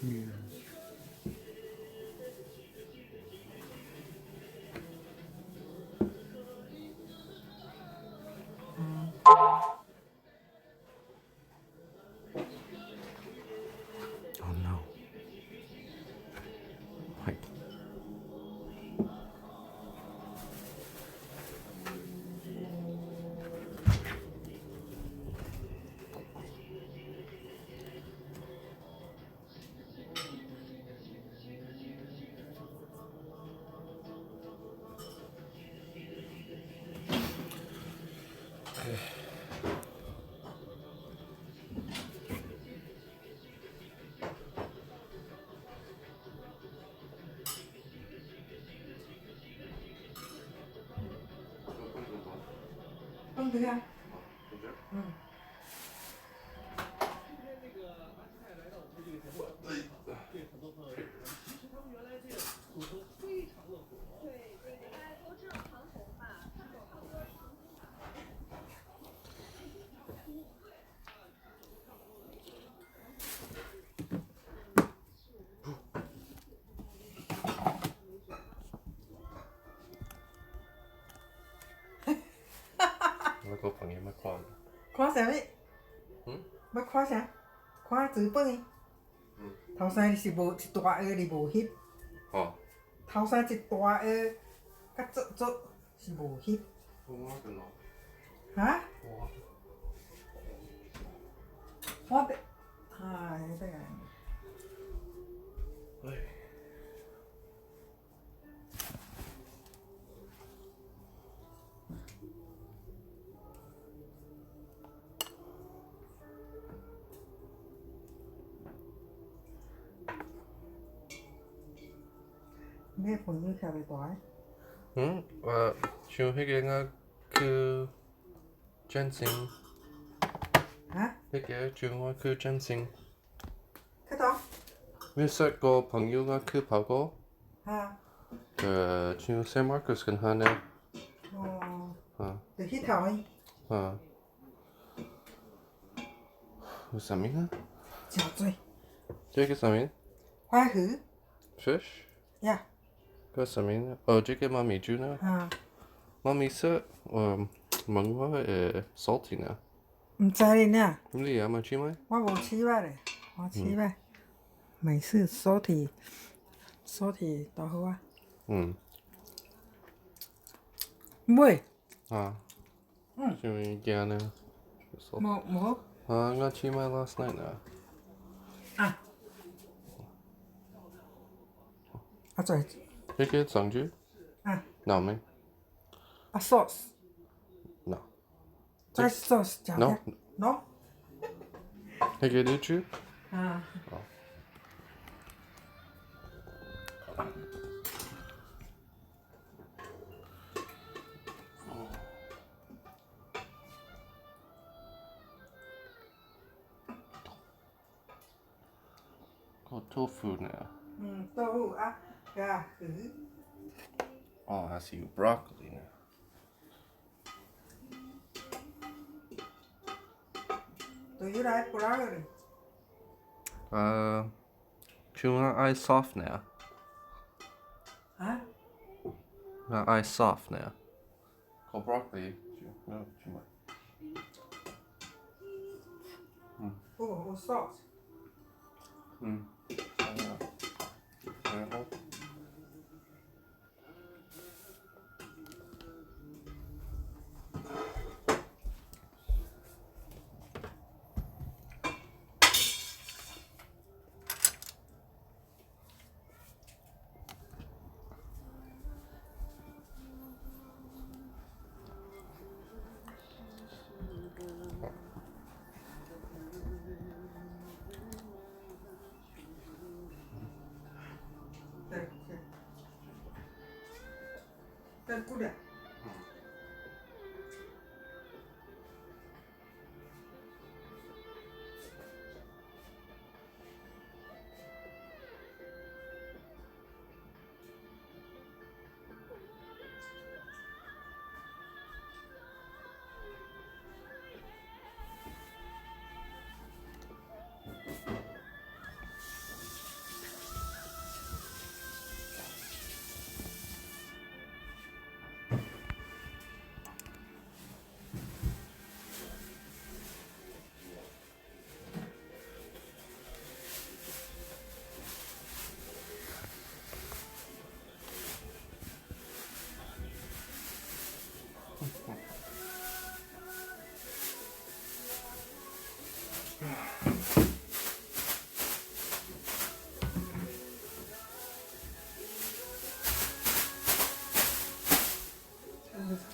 嗯。Oh no. Right.放这个。我個朋友乜看？看啥物？要看啥？看紙本。頭先是無一大盒，你無翕。哦。頭先一大盒，較足是無翕。哈？我得，得啊。你朋友徛袂大像迄個啊，去占星。哈？迄個像我去占星。去倒？你識個朋友啊去跑過？哈。像 San Marcos 跟佢呢？哦。就迄頭誒。有啥物啊？真多。這個啥物？花魚。Fish？呀。個啥物呢？哦，這個媽咪煮呢？媽咪說，問我salty 呢？唔知哩呢。你有冇試嗎？我無試捌咧，我試捌。美式salty豆腐啊。買。像驚呢？冇。我試買 last night 呢。再。這個醬汁？No 咩？sauce。No。再 sauce 加嘅。No。這個你煮？個豆腐呢？豆腐啊，加魚。哦，還是有 broccoli 呢。Do you like broccoli？像我愛 soft 呢。我愛 soft 呢。個 broccoli 煮埋。有 sauce。然後。再过点。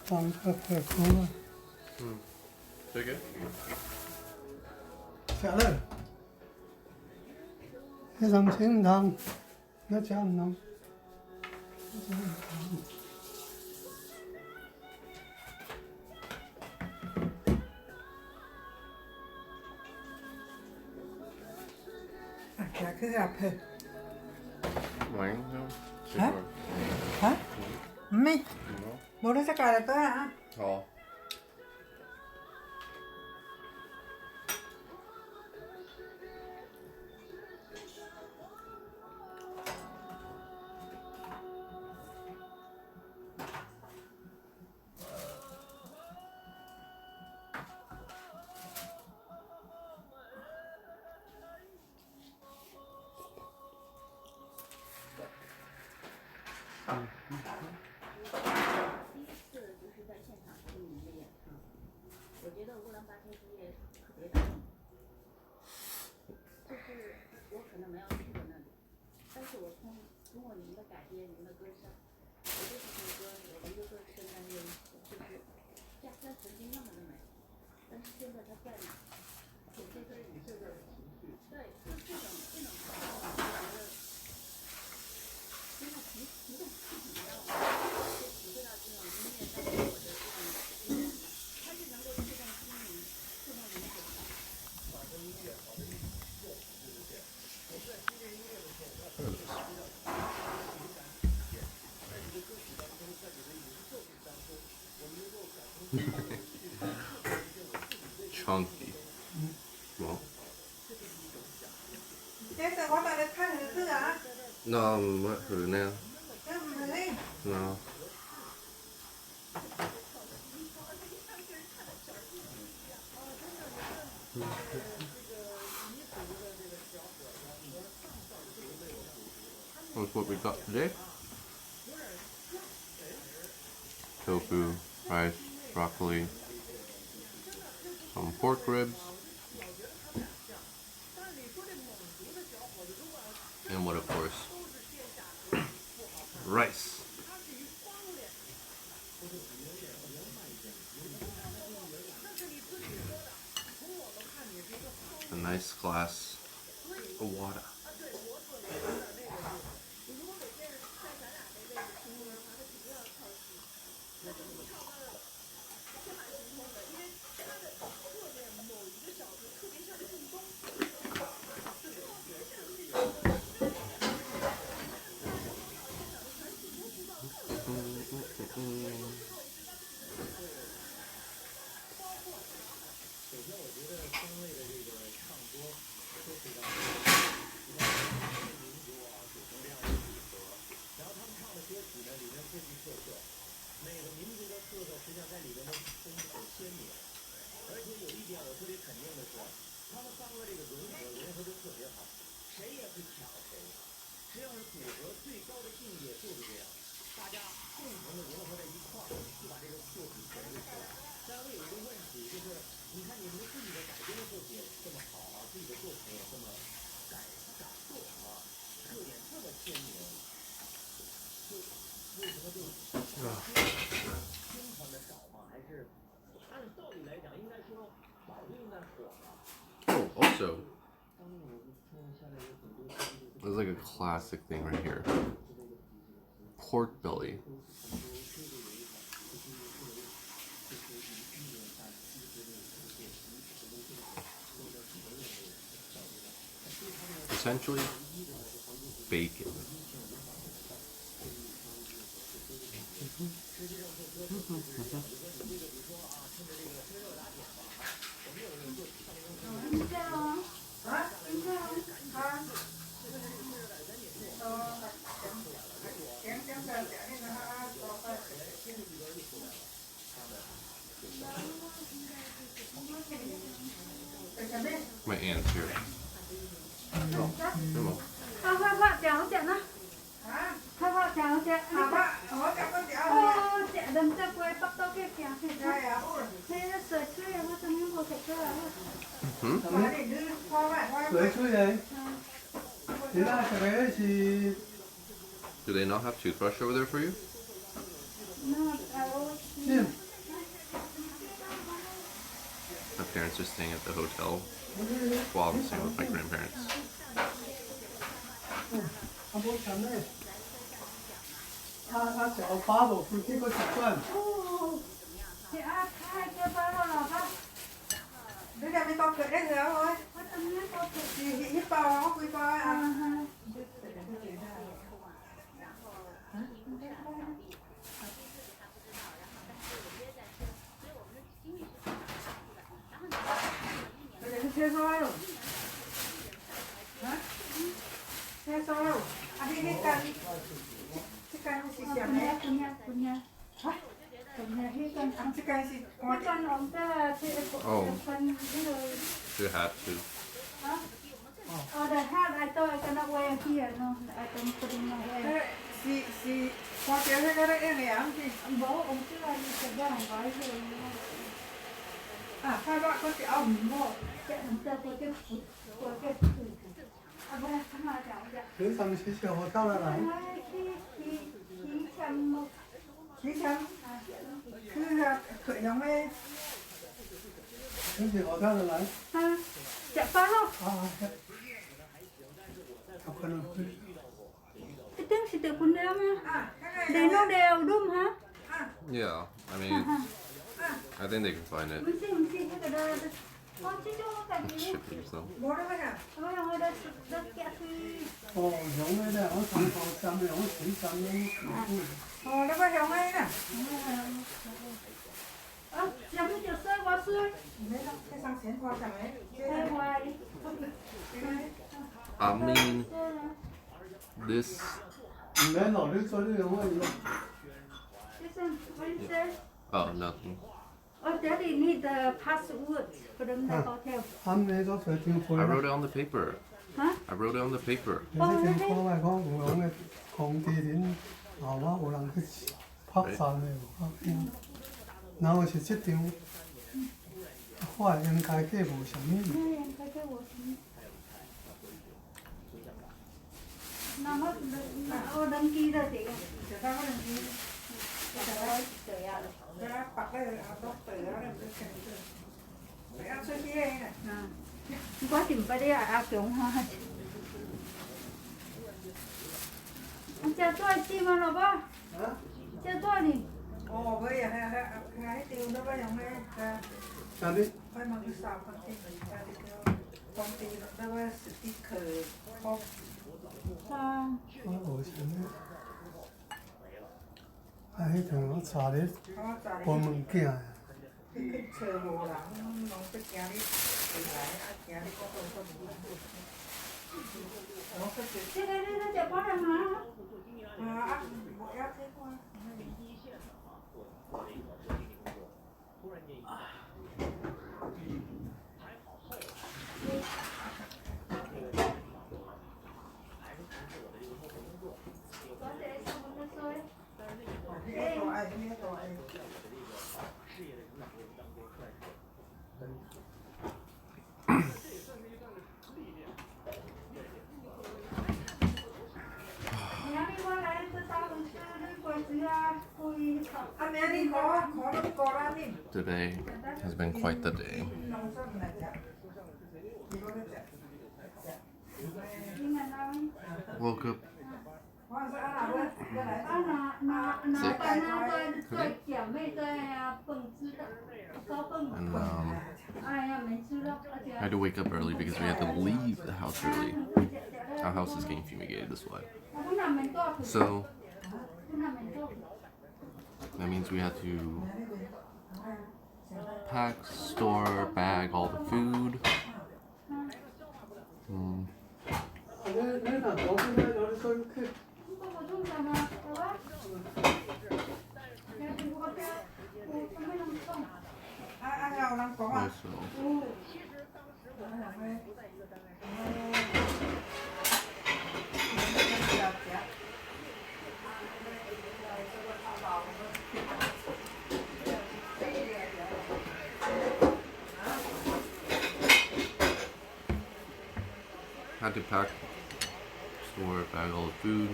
放个排骨啊。这个？吃了。这上清汤，要加汤。Dạ cứ gặp thì Mày hả? Hả? Mi? Bố nó sẽ cài được tới hả? Ja. Chunky. Well. No, what who now? No. That's what we got today. Tofu, rice, broccoli, some pork ribs, and what, of course, rice. A nice glass of water. Oh, also, there's like a classic thing right here. Pork belly. Essentially, bacon. My aunt's here. Come on. Hoa chéo chẹn á. Hoa chéo chẹn. Chẹn đừng cho quay bắt tao kia kìa. Thế nó sợi chơi mà tao muốn có thể chơi. Qua đi đưa qua bạn qua. Lấy chui đấy. Thế là cái đấy thì Do they not have toothbrush over there for you? No, I always chim. My parents are staying at the hotel while I'm staying with my grandparents. 한 번 잡네.他只要八斗附近个习惯， Chị ác hai cái bao là bác. Đưa ra mấy con cười đấy nữa thôi. Có tâm nhất có thực. Thì giúp bao nó quy coi à. Bây giờ xe soi rồi. Hả? Xe soi rồi. À đi cái canh. Cái canh xì xèo này. Punya. Hả? Punya hi kan. Ăn cái canh xì. Hi kan ông ta thì Oh. phần cái rồi. You have to. Hả? The hat I thought I cannot wear here. No, I don't put in my hair. Xì qua kéo cái đấy này ăn thì. Ông bố ông cứ là đi cái hàng gói rồi. À hai bạn con chị ông. Bố cái ông ta có cái à bố không mà chào dạ. 平常学学好到了来， Khí chăm một. Khí chăm. Cứ khởi nhóm ấy. 学学好到了来。 Ha, dạ phải không? 啊，有可能会。 Cái tiếng sẽ tự quần đeo mà. À cái này. Để nó đều đúng hả? À. Yeah, I mean, I think they can find it. Mình xin cái đó. Con chứ cho cái gì? Ship it yourself. Bố đó hả? Ôi ôi đất kẹt thì. 哦，用的咧，我上头上面用水上面。 Nó có giống ấy nè. Giống như kiểu sơ quá xưa. Đấy đó, cái sang xén qua chẳng ấy. Sơ qua đi. I mean, this. 唔免老你做你用的。 Listen, what do you say? Oh, nothing. Oh, Daddy need the password for the hotel. 啱你嗰條條 I 配。 wrote it on the paper. Huh? I wrote it on the paper. 你啲條講係講唔用嘅，講地點後話有人去拍散嘅，然後是這張，我係應該嘅無啥物。 Nó mất đăng ký rồi chị. Để ta có đăng ký. Để ta bật đây là nó tự nó đem cái kèm từ. Để ăn sơ chi đây này. Quá tìm phải đi à kiểu hoa. Anh chờ tôi chi mà nó ba. Chờ tôi đi. Ồ bây giờ hai tiêu nó có giống này. Sao đi? Phải mang cái sào con tin. Công ty nó có sticker không. Sao? 我無啥物。啊，迄陣我查咧 Nó trả 報 đi. 物件。 Cái chờ hồ lắng nó cái kéo đi. Để lại kéo đi có không có đủ. Nó sẽ Thế đây nó chờ có đâu mà. à bộ ép thế qua. Có thể xong một cái xôi. Biết rồi, biết rồi. Nhà đi qua lại tôi tao cũng chưa đi qua giữa tôi học. Anh mẹ đi có nó có ra đi. Today has been quite the day. Nông dân này chả. Chỉ có cái chả. Nhưng mà nói Woke up. Hoa ra nào đấy. Cái đấy. nó tôi kiểu mấy tôi phần chứ có phần And ai à mình chưa đâu. I had to wake up early because we had to leave the house early. Our house is getting fumigated this way. So that means we had to pack, store, bag all the food. Nếu là có cái nó có cái Ai nào đang có à? Also, had to pack, store, bag all the food.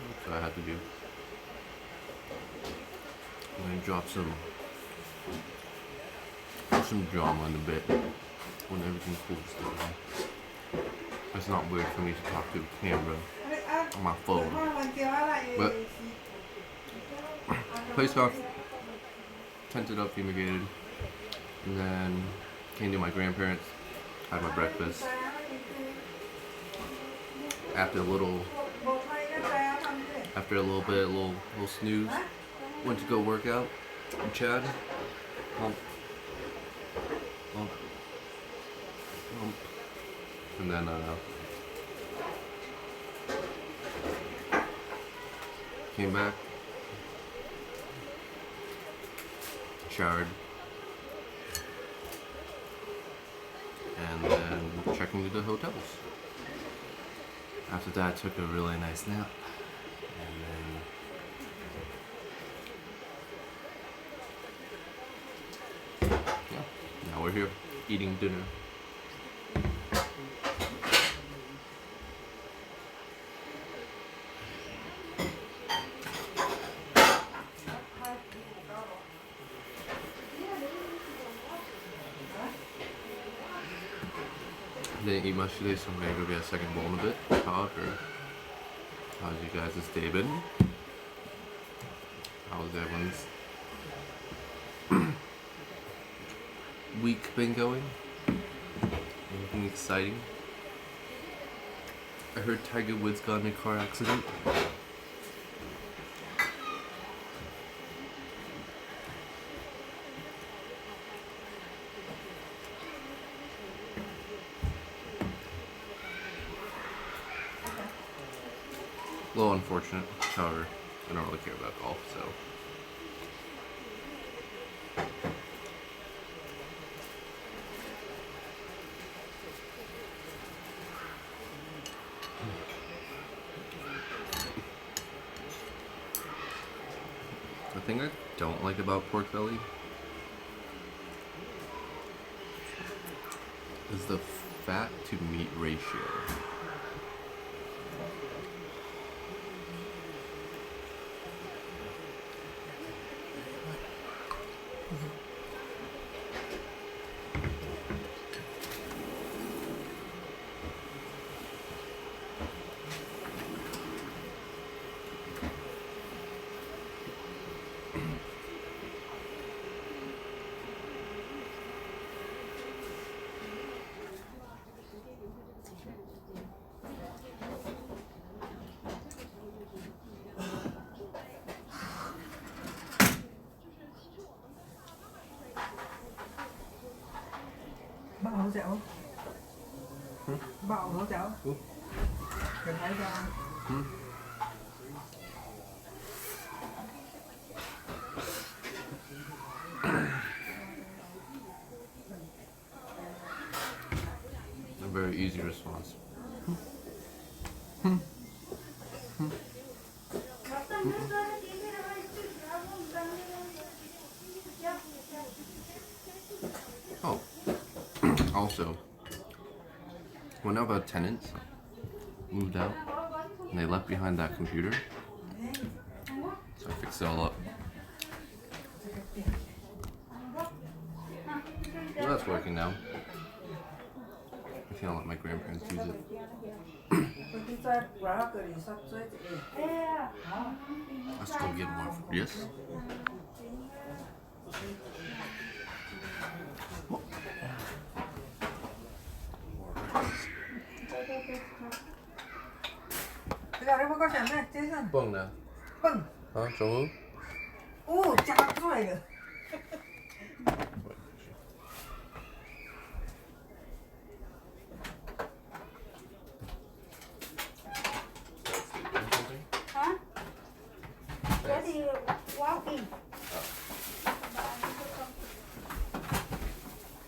That's what I had to do. I'm gonna drop some drama in a bit when everything cools down. It's not weird for me to talk to a camera on my phone. But place got tented up, fumigated, and then came to my grandparents, had my breakfast. After a little bit, a little snooze, went to go work out with Chad. Hump. And then came back, showered, and then checked into the hotels. After that, I took a really nice nap, and then now we're here eating dinner. Didn't eat much today, so I'm gonna go get a second bowl in a bit. Talk, or how's you guys' day been? How's everyone's week been going? Anything exciting? I heard Tiger Woods got in a car accident. A little unfortunate, however, I don't really care about golf, so. The thing I don't like about pork belly is the fat to meat ratio. Bạn hỗ trợ không? Bạn hỗ trợ? Cần phải ra. A very easy response. Oh, also, one of our tenants moved out and they left behind that computer, so I fixed it all up. Well, that's working now. I can't let my grandparents use it. Let's go get more. Yes? Bây giờ đây có chén này, chết rồi. Bông nè. Bông. Hả, trống Ồ, chắc rồi kìa. Hả? Thế thì quá kỳ.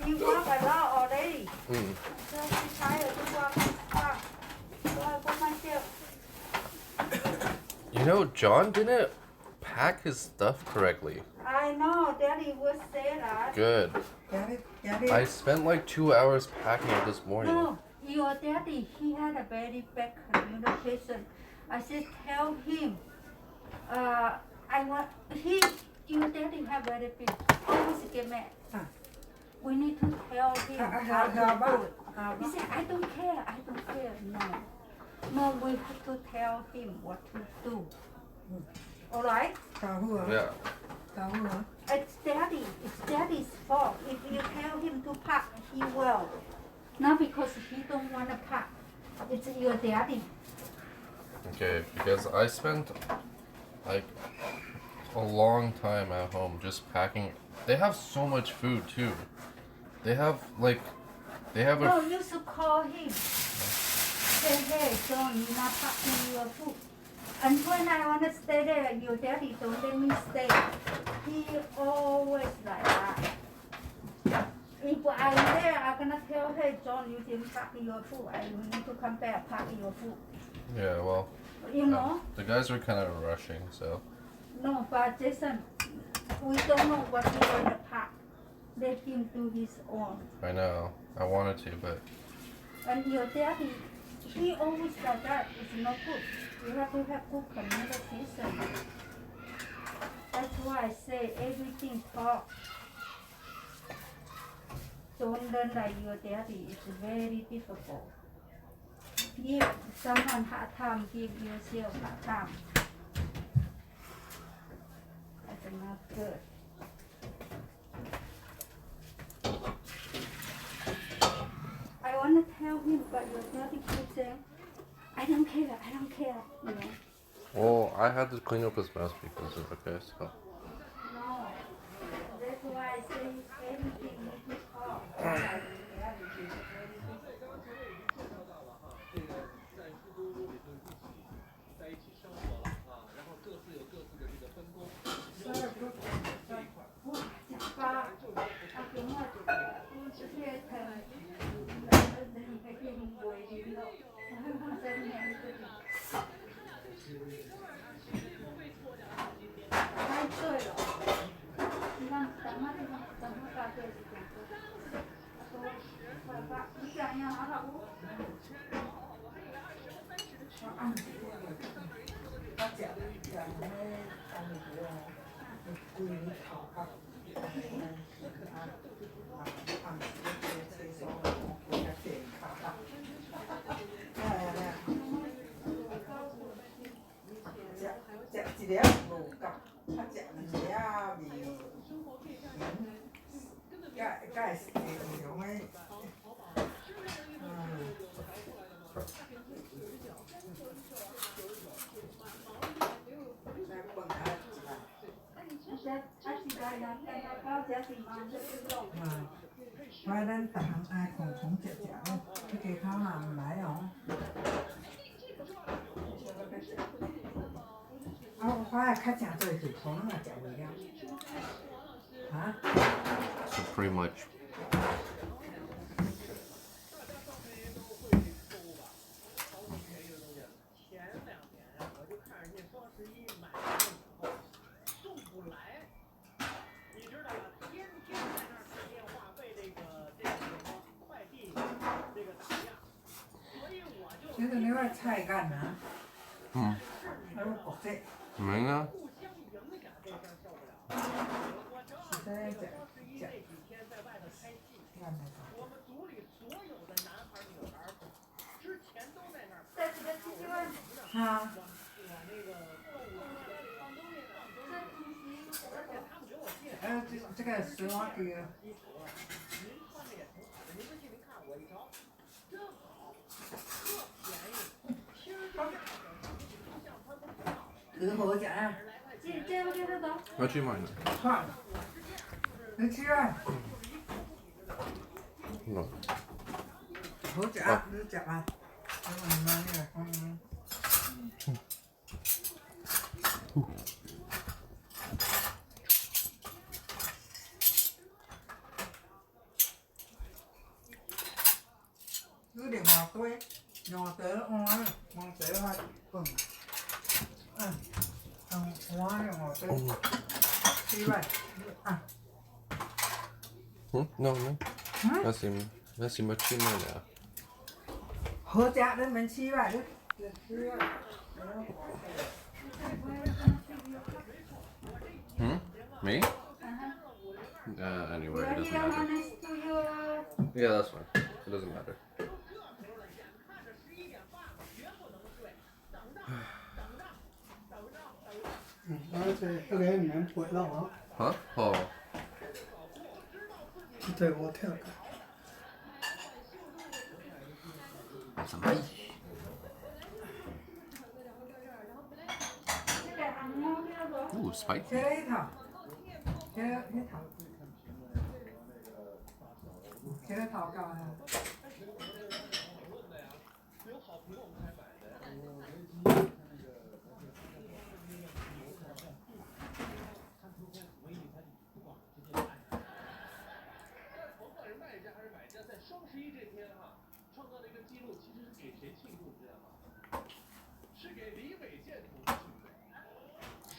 Đi qua phải lo ở đây. Sai ở trong qua. You know, John didn't pack his stuff correctly. I know, Daddy would say that. Good. Daddy. I spent like 2 hours packing it this morning. No, your daddy, he had a very bad communication. I said, tell him, your daddy have very big, always get mad. We need to tell him how to do it. He said, I don't care. No, we have to tell him what to do. Alright? Yeah. It's daddy's fault. If you tell him to park, he will. Not because he don't want to park. It's your daddy. Okay, because I spent like a long time at home just packing. They have so much food too. They have No, you should call him. Say, hey, John, you're not packing your food. And when I want to stay there, your daddy don't let me stay. He always like that. If I'm there, I'm gonna tell, hey, John, you didn't pack your food. I will need to come back pack your food. Yeah, well, You know? the guys were kind of rushing, so. No, but Jason, we don't know what he want to pack. Let him do his own. I know. I wanted to, but And your daddy, he always like that. It's not good. You have to have good communication. That's why I say everything talk. Don't learn like your daddy. It's very difficult. Give someone hard time, give yourself hard time. That's not good. I want to tell him, but your daddy keeps saying, I don't care, you know. well, I had to clean up his mess because of okay, so. No, that's why I say everything needs to talk. Khoai đến tặng ai còn cũng chẹt chẹt cái kia khó làm lại không? Khoai khách chả rồi thì khó là chả bị đâu. Hả? So pretty much. Thế thì nếu là chạy gần hả? Nó có thể. Mình á? Sẽ chạy. Gần này. Hả? Cái cái sữa kia. Cứ hỗ trợ. How'd you mind? Khoan. Được chưa? No. Hỗ trợ, hỗ trợ à? Nhưng mà nói như là con. Cứ để ngọt thôi, ngọt tới nó ngon, ngọt tới thôi. 我我这7万啊， No, no. That's much in there. 合家人们7万，7万。Me? Anyway, it doesn't Here, matter. honest to you. Yeah, that's fine. It doesn't matter. 这个你们不知道啊？ Huh? Oh. 这个我听过。 That's a nice. Ooh, spicy. 切了一套，切了一套，切了套干嘛？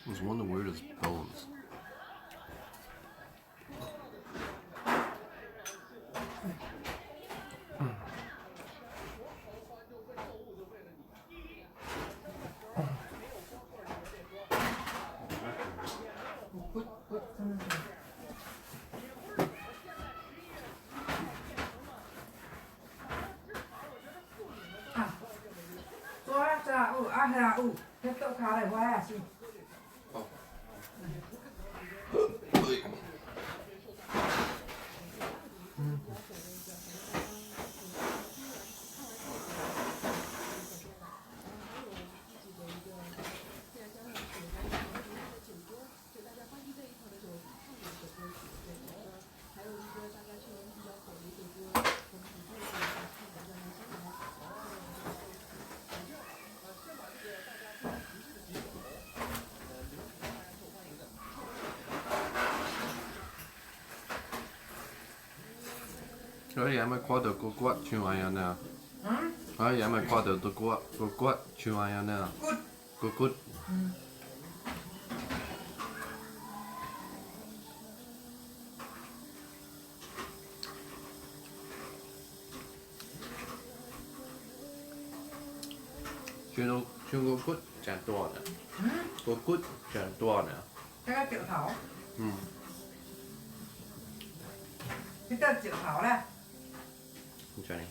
It was one of the weirdest bones. Ai em qua được cô quát chiều ai nè. Ai em qua được cô quát chiều ai nè. Cô quát. Chiều cô quát chả to nè. Cô quát chả to nè. Cái triệu thảo, Ừ. cái tên triệu thảo đây. Johnny.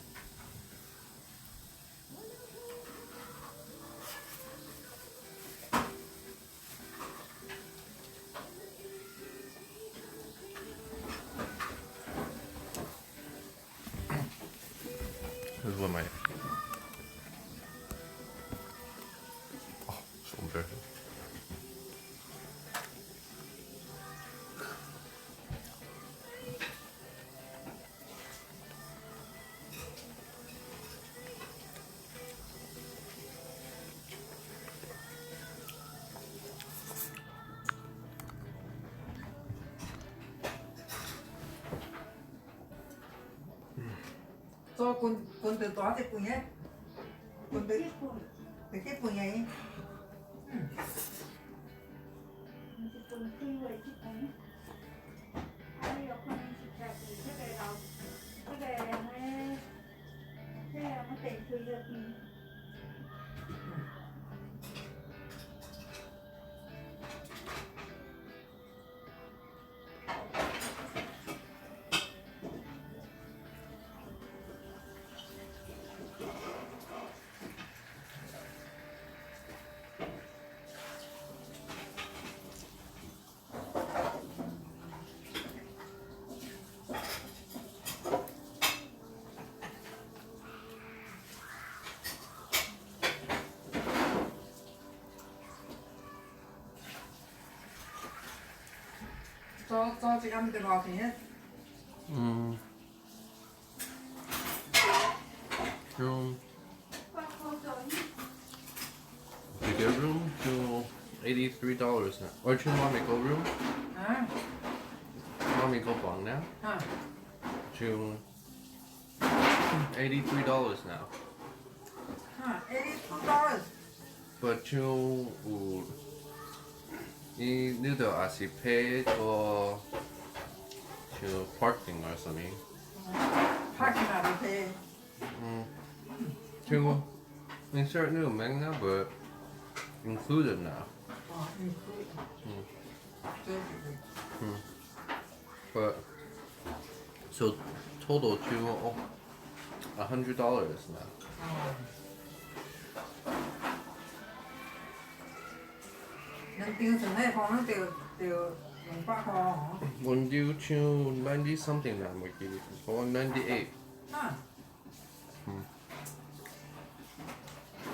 This is what my so embarrassing. Cho quân từ toán thì quân nhé. Quân từ cái quân nhảy. Cho chị ăn từ bò thì nhé. Bigger room to $83 now. Or to mommy go room? À, Mommy go bong now? à, To $83 now. à, $82. But to 你都还是 pay for to parking or something. 拍起来就赔。 To insert new manga, but included now. 哦，这个。 But so total to $100 now. 能订成那可能就200块哦。 When you to 90 something now, Mikey. Or 98. 啊。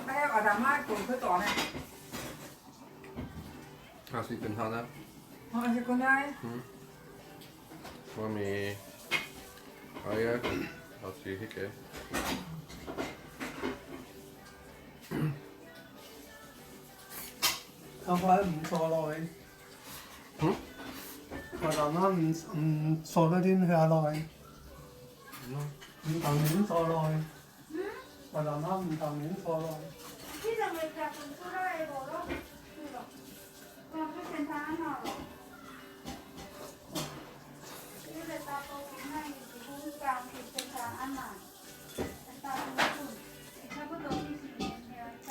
还有阿达妈做去做呢， How's it been, Hannah? 我是过来。 For me. Oh yeah. I'll see. Okay. 他快唔坐落去。我媽媽唔坐嗰啲下落去，唔同面坐落去。我媽媽唔同面坐落去。 你怎么家分出来我了？对了，我去检查了。你在大包那里是公家去检查安嘛？大包差不多20年了。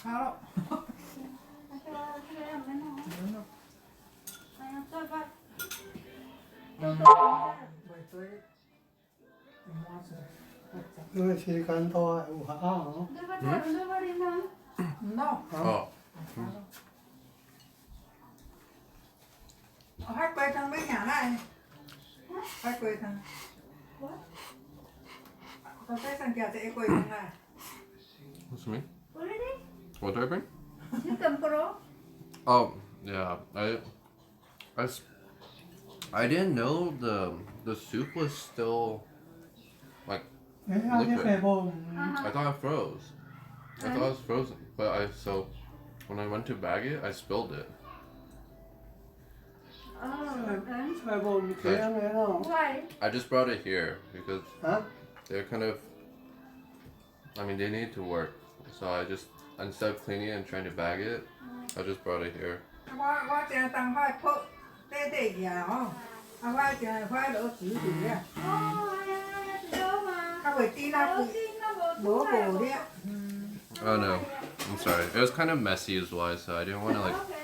好了。 因為時間多係有限哦。No。 Oh. 我还龟汤没下来，还龟汤。我再上家这龟汤来。 What's me? What is it? What do I bring? You can pro? Oh yeah. I didn't know the soup was still like 你啱啲肥波唔 I thought it froze. I thought it was frozen, but so when I went to bag it, I spilled it. Oh, okay. 肥波唔幾樣嘢咯。 Why? I just brought it here because 嚇？ they're kind of. I mean, they need to work, so I just instead of cleaning it and trying to bag it, I just brought it here. 我正当快破底呀哦，我正快落水里啊， Oh, I know mà. 较袂滴那 Đầu 水， tiên nó bột 无 này. 无咧。 Oh no, I'm sorry. It was kind of messy as well, so I didn't want to like. Okay.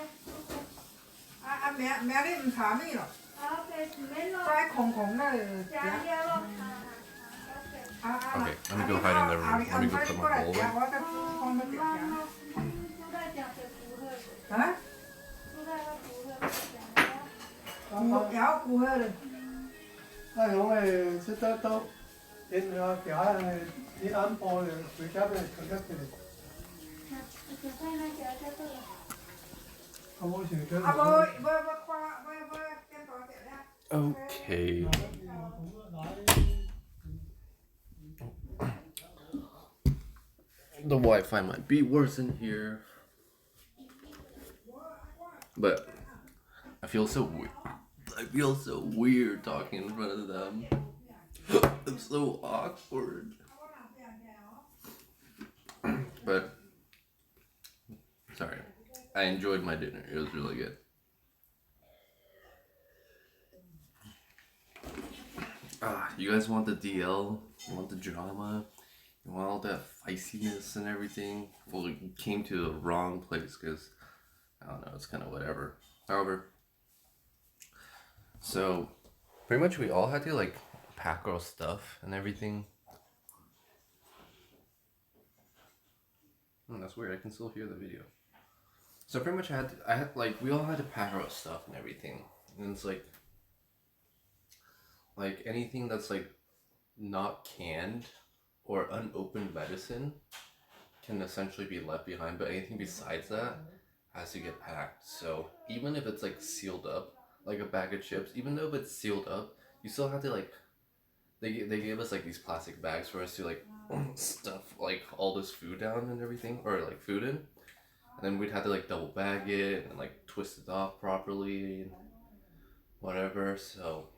明日唔查咩咯， Okay, mình lo. 快空空的。 Chả ra lo. Okay. Okay, let me go hide in the room. Let me go put my bowl away. 我再放到这 Nó chú ra chả phải phù hợp. 啊， Chú ra nó phù hợp với chả ra. 有顾客了。我哋識得都，你話其他人你安波嘅，佢家咩佢家佢哋， Chú thấy nó chả ra tôi. 我冇時間。啊，无见多些咧。 Okay. The Wi-Fi might be worse in here, but I feel so weird. I feel so weird talking in front of them. I'm so awkward. But sorry, I enjoyed my dinner. It was really good. You guys want the DL? You want the drama? You want all that feistiness and everything? Well, you came to the wrong place because, I don't know, it's kind of whatever. However, so pretty much we all had to like pack our stuff and everything. That's weird. I can still hear the video. So pretty much we all had to pack our stuff and everything. And it's like, like anything that's like not canned or unopened medicine can essentially be left behind, but anything besides that has to get packed. So even if it's like sealed up, like a bag of chips, even though if it's sealed up, you still have to like they gave us like these plastic bags for us to like stuff like all this food down and everything, or like food in, and then we'd have to like double bag it and like twist it off properly and whatever. So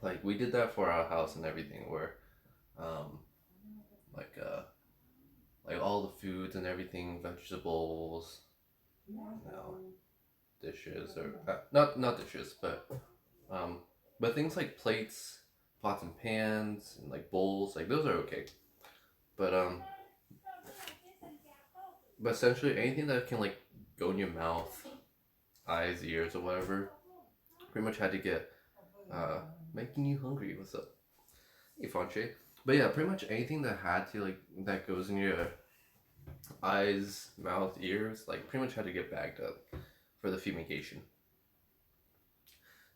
like we did that for our house and everything, where um like like all the foods and everything, vegetables, you know, dishes, or not dishes, um but things like plates, pots and pans, and like bowls, like those are okay. But but essentially anything that can like go in your mouth, eyes, ears, or whatever, pretty much had to get making you hungry. What's up? Hey, Fonche. But yeah, pretty much anything that had to like that goes in your eyes, mouth, ears, like pretty much had to get bagged up for the fumigation.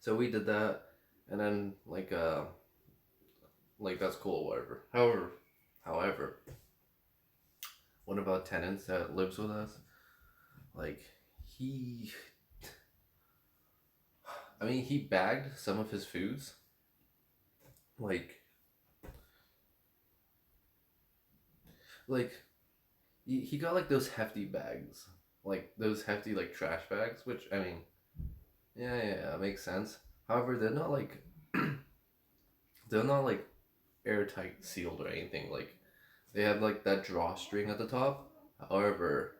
So we did that, and then like that's cool or whatever. However, one of our tenants that lives with us, like he, I mean, he bagged some of his foods, like like he got like those hefty bags, like those hefty like trash bags, which I mean, yeah, makes sense. However, they're not like airtight sealed or anything. Like they have like that drawstring at the top. However,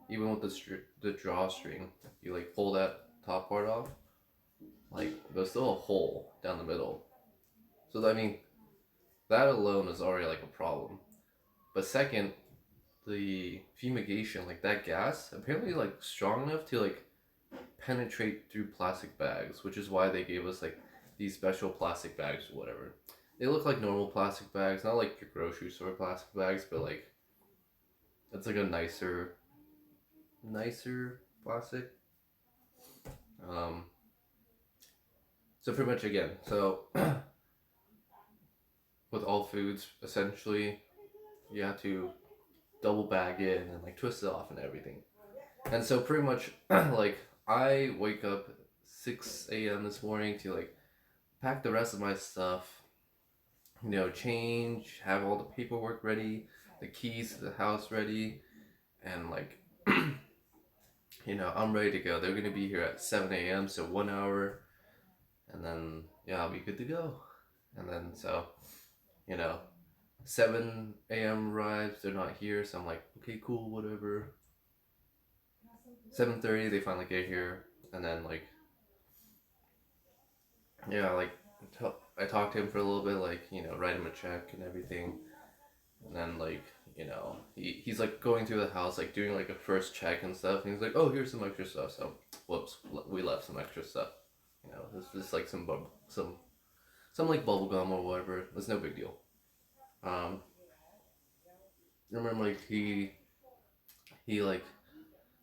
even with the drawstring, you like pull that top part off, like there's still a hole down the middle. So I mean, that alone is already like a problem. But second, the fumigation, like that gas, apparently like strong enough to like penetrate through plastic bags, which is why they gave us like these special plastic bags or whatever. They look like normal plastic bags, not like your grocery store plastic bags, but like it's like a nicer plastic. Um, so pretty much again, so with all foods, essentially, you have to double bag it and then like twist it off and everything. And so pretty much like I wake up 6 a.m. this morning to like pack the rest of my stuff, you know, change, have all the paperwork ready, the keys to the house ready, and like you know, I'm ready to go. They're gonna be here at 7 a.m., so 1 hour, and then yeah, I'll be good to go. And then so, you know, 7 a.m. arrives, they're not here, so I'm like, okay, cool, whatever. 7:30, they finally get here, and then like, yeah, like I talked to him for a little bit, like, you know, write him a check and everything, and then like, you know, he's like going through the house, like doing like a first check and stuff, and he's like, oh, here's some extra stuff. So, whoops, we left some extra stuff. You know, it's just like some like bubble gum or whatever. It's no big deal. I remember like he like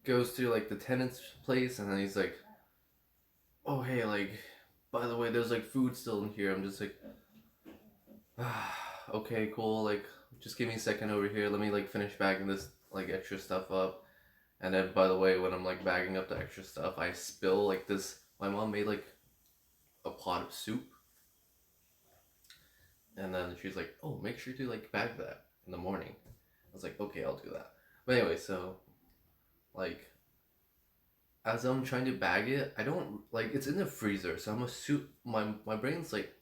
goes to like the tenant's place, and then he's like, oh hey, like by the way, there's like food still in here. I'm just like, okay, cool, like just give me a second over here, let me like finish bagging this like extra stuff up. And then by the way, when I'm like bagging up the extra stuff, I spill like this, my mom made like a pot of soup, and then she's like, oh, make sure to like bag that in the morning. I was like, okay, I'll do that. But anyway, so like as I'm trying to bag it, I don't like, it's in the freezer, so I'm a soup, my brain's like,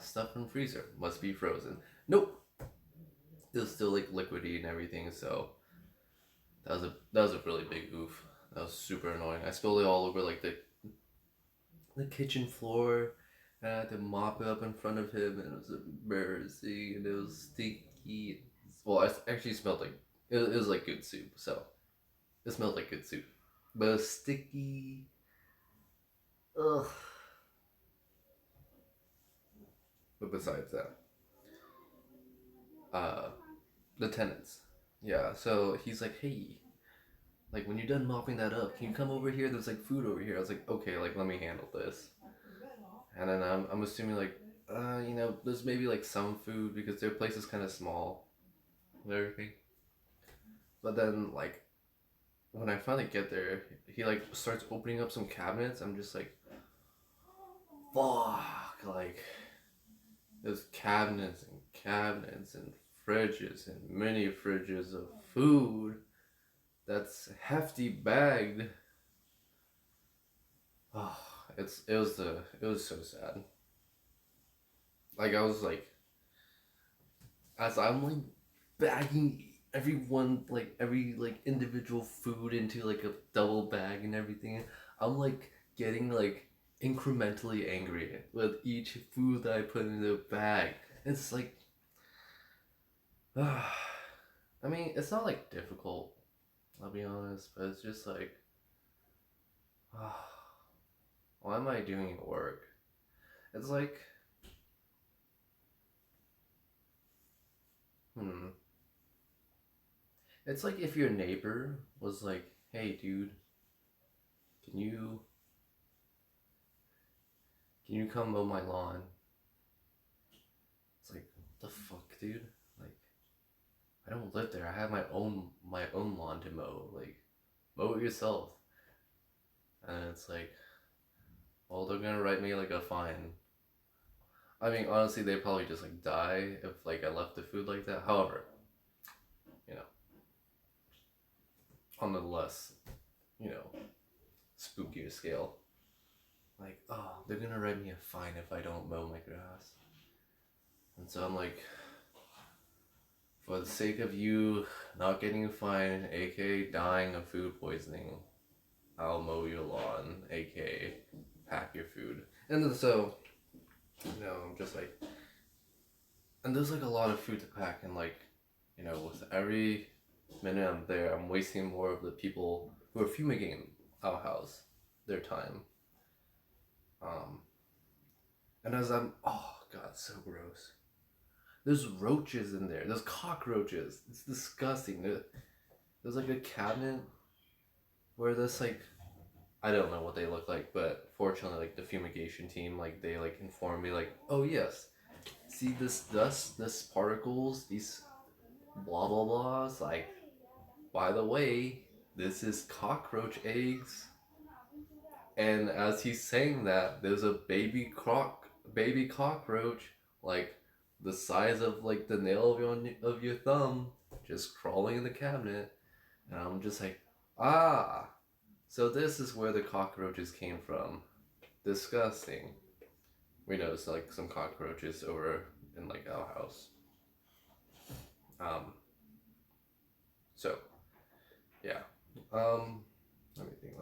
stuff in freezer must be frozen. Nope, it was still like liquidy and everything. So that was a really big oof. That was super annoying. I spilled it all over like the kitchen floor. I had to mop it up in front of him, and it was embarrassing, and it was sticky. Well, I actually smelled like it was like good soup, so it smelled like good soup, but it was sticky. Ugh. But besides that, the tenants, yeah. So he's like, hey, like when you're done mopping that up, can you come over here? There's like food over here. I was like, okay, like let me handle this. And then I'm assuming like, you know, there's maybe like some food because their place is kind of small and everything. But then like when I finally get there, he like starts opening up some cabinets. I'm just like, fuck, like there's cabinets and cabinets and fridges and mini fridges of food that's hefty bagged. Oh, it was so sad. Like I was like, as I'm like bagging everyone like every like individual food into like a double bag and everything, I'm like getting like incrementally angry with each food that I put in the bag. It's like, I mean, it's not like difficult, I'll be honest, but it's just like, why am I doing work? It's like, it's like if your neighbor was like, hey dude, can you come mow my lawn? It's like, what the fuck, dude? Like, I don't live there. I have my own lawn to mow. Like, mow it yourself. And it's like, well, they're gonna write me like a fine. I mean, honestly, they probably just like die if like I left the food like that. However, you know, on the less, you know, spookier scale, like, oh, they're gonna write me a fine if I don't mow my grass. And so I'm like, for the sake of you not getting a fine, aka dying of food poisoning, I'll mow your lawn, aka pack your food. And then so, you know, I'm just like, and there's like a lot of food to pack, and like, you know, with every minute I'm there, I'm wasting more of the people who are fumigating our house, their time. And as I'm, oh god, it's so gross. There's roaches in there. There's cockroaches. It's disgusting. There's like a cabinet where there's like, I don't know what they look like, but fortunately, like the fumigation team, like they like informed me, like, oh yes, see this dust, this particles, these blah blah blahs. Like, by the way, this is cockroach eggs. And as he's saying that, there's a baby cockroach, like the size of like the nail of your thumb, just crawling in the cabinet. And I'm just like, ah, so this is where the cockroaches came from. Disgusting. We noticed like some cockroaches over in like our house. So yeah. Let me think.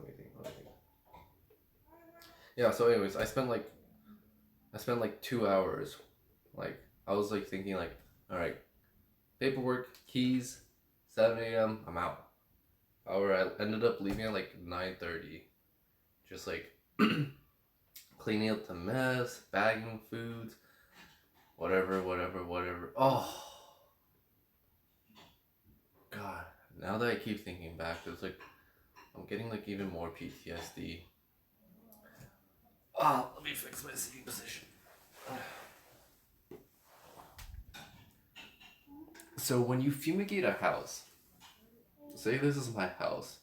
Yeah, so anyways, I spent like 2 hours. Like, I was like thinking like, alright, paperwork, keys, 7 a.m., I'm out. However, I ended up leaving at like 9:30. Just like cleaning up the mess, bagging foods, whatever. Oh god, now that I keep thinking back, it's like I'm getting like even more PTSD. Ah, let me fix my seating position. So when you fumigate a house, say this is my house,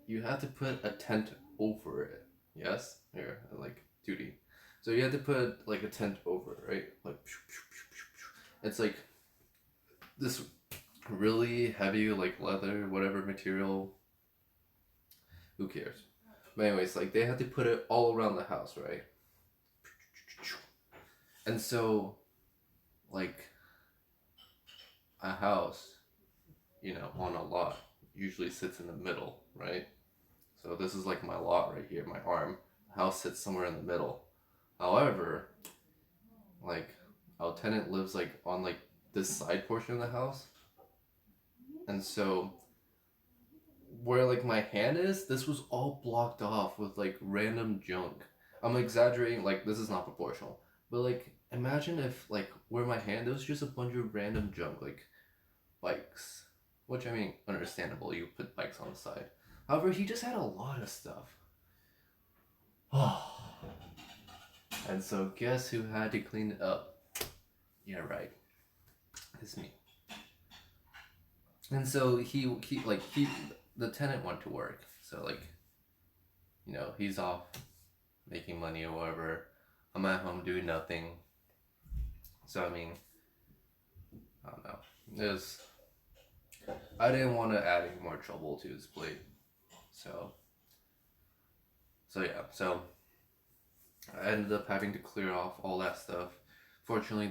you have to put a tent over it. Yes? Here, like 2D. So you have to put like a tent over it, right? Like, it's like this really heavy like leather, whatever material. Who cares? But anyways, like they had to put it all around the house, right? And so, like, a house, you know, on a lot usually sits in the middle, right? So this is like my lot right here, my arm. The house sits somewhere in the middle. However, like our tenant lives like on like this side portion of the house. And so where like my hand is, this was all blocked off with like random junk. I'm exaggerating, like this is not proportional. But like imagine if like where my hand is just a bunch of random junk, like bikes. Which, I mean, understandable, you put bikes on the side. However, he just had a lot of stuff. Oh. And so guess who had to clean it up? Yeah, right. It's me. And so the tenant went to work. So like, you know, he's off making money or whatever. I'm at home doing nothing. So I mean, I don't know. I didn't want to add any more trouble to his plate. So yeah. So I ended up having to clear off all that stuff. Fortunately,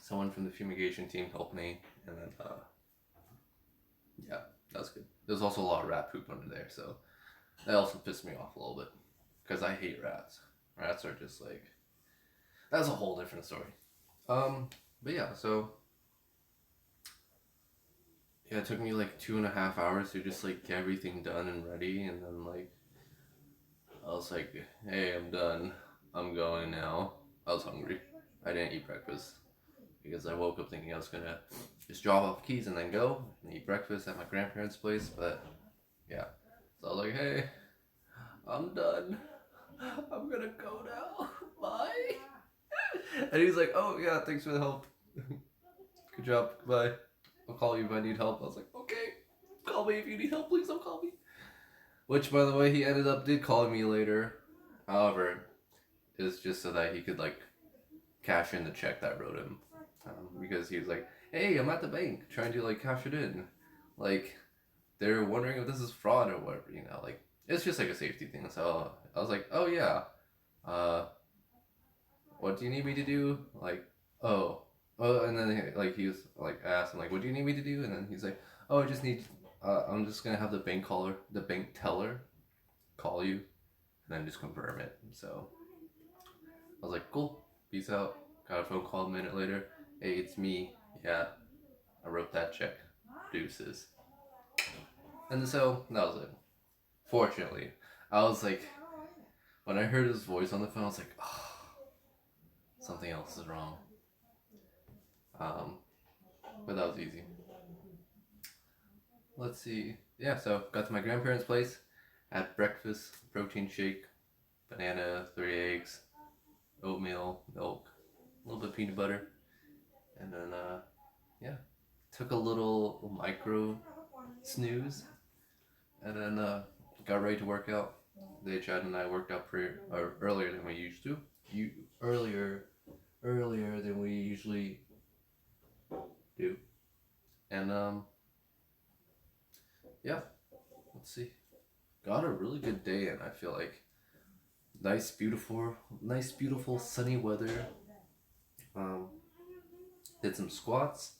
someone from the fumigation team helped me, and then yeah, that was good. There's also a lot of rat poop under there, so that also pissed me off a little bit because I hate rats. Rats are just like, that's a whole different story. But yeah, so yeah, it took me like 2.5 hours to just like get everything done and ready, and then like I was like, hey, I'm done. I'm going now. I was hungry. I didn't eat breakfast because I woke up thinking I was gonna just drop off keys and then go and eat breakfast at my grandparents' place. But yeah, so I was like, hey, I'm done. I'm gonna go now. Bye. And he's like, oh yeah, thanks for the help. Good job. Bye. I'll call you if I need help. I was like, okay, call me if you need help. Please don't call me. Which, by the way, he did calling me later. However, it's just so that he could like cash in the check that I wrote him, because he was like, "Hey, I'm at the bank trying to like cash it in, like they're wondering if this is fraud or whatever, you know, like it's just like a safety thing." So I was like, "Oh yeah, what do you need me to do?" Like, oh, and then like he was like asked him like, "What do you need me to do?" And then he's like, "Oh, I just need, I'm just gonna have the bank teller call you, and then just confirm it." So I was like, cool, peace out. Got a phone call a minute later. Hey, it's me. Yeah, I wrote that check. Deuces. And so that was it. Fortunately, I was like, when I heard his voice on the phone, I was like, oh, something else is wrong. But that was easy. Let's see. Yeah, so got to my grandparents' place, had breakfast, protein shake, banana, 3 eggs, oatmeal, milk, a little bit of peanut butter, and then yeah, took a little micro snooze, and then got ready to work out. Chad and I worked out earlier than we used to. Earlier than we usually do, and yeah, let's see. Got a really good day, and I feel like nice, beautiful sunny weather. Did some squats.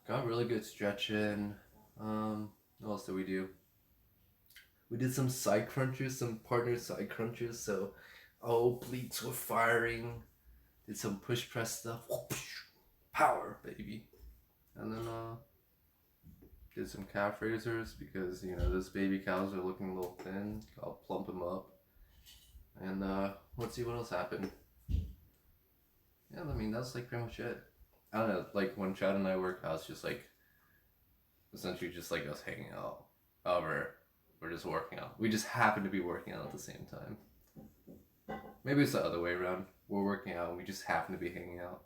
Got really good stretching. What else did we do? We did some side crunches, some partner side crunches. So, obliques were firing. Did some push press stuff. Power, baby. And then did some calf raisers because you know those baby cows are looking a little thin. I'll plump them up. And let's see what else happened. Yeah, I mean that's like pretty much it. I don't know, like when Chad and I work out, it's just like essentially just like us hanging out. However, we're just working out. We just happen to be working out at the same time. Maybe it's the other way around. We're working out and we just happen to be hanging out.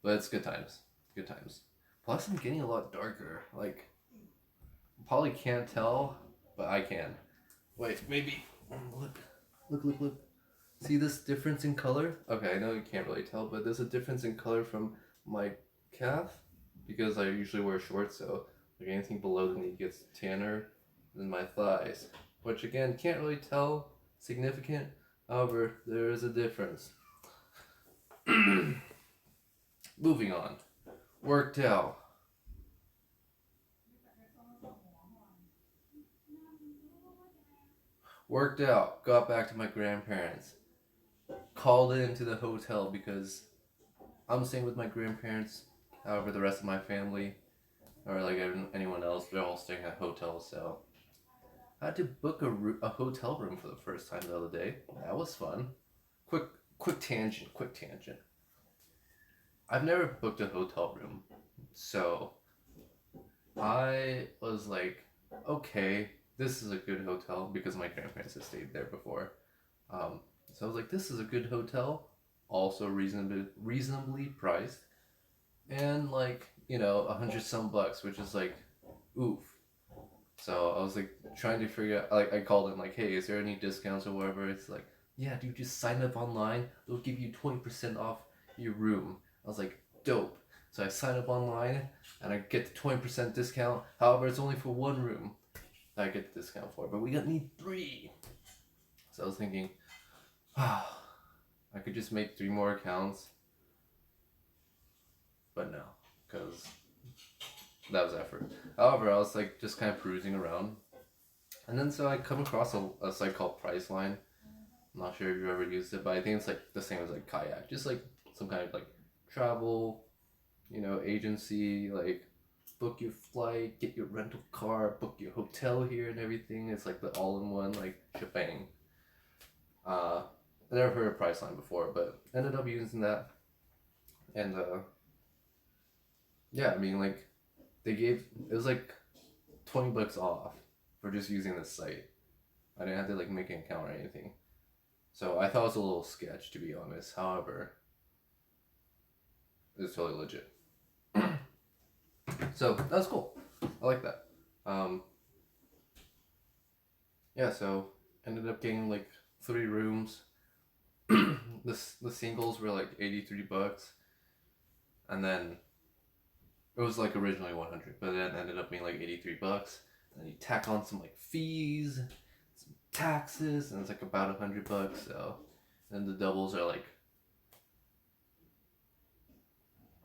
But it's good times. Good times. Plus I'm getting a lot darker. Like, probably can't tell, but I can. Wait, maybe. Look. See this difference in color? Okay, I know you can't really tell, but there's a difference in color from my calf because I usually wear shorts, so like anything below the knee gets tanner than my thighs, which again can't really tell significant. However, there is a difference. Moving on. Worked out. Got back to my grandparents. Called into the hotel because I'm staying with my grandparents. However, the rest of my family, or like anyone else, they're all staying at hotels. So I had to book a hotel room for the first time the other day. That was fun. Quick tangent. I've never booked a hotel room, so I was like, okay, this is a good hotel because my grandparents have stayed there before. So I was like, this is a good hotel, also reasonably priced, and like, you know, 100 some bucks, which is like, oof. So I was like trying to figure out, like I called him like, hey, is there any discounts or whatever? It's like, yeah, dude, just sign up online. They'll give you 20% off your room. I was like, dope. So I sign up online and I get the 20% discount. However, it's only for one room that I get the discount for, but we need 3. So I was thinking, I could just make 3 more accounts, but no, because that was effort. However, I was like just kind of perusing around, and then so I come across a site called Priceline. I'm not sure if you've ever used it, but I think it's like the same as like Kayak, just like some kind of like travel, you know, agency, like book your flight, get your rental car, book your hotel here and everything. It's like the all-in-one like shebang. I never heard of Priceline before, but ended up using that, and yeah, I mean like they gave, it was like 20 bucks off for just using this site. I didn't have to like make an account or anything. So I thought it was a little sketch, to be honest. However, it's totally legit. So that's cool. I like that. Yeah, so ended up getting like 3 rooms. The singles were like 83 bucks. And then it was like originally 100, but then ended up being like 83 bucks. And then you tack on some like fees, some taxes, and it's like about 100 bucks. So then the doubles are like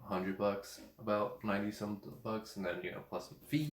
100 bucks, about 90 some bucks, and then, you know, plus some fees.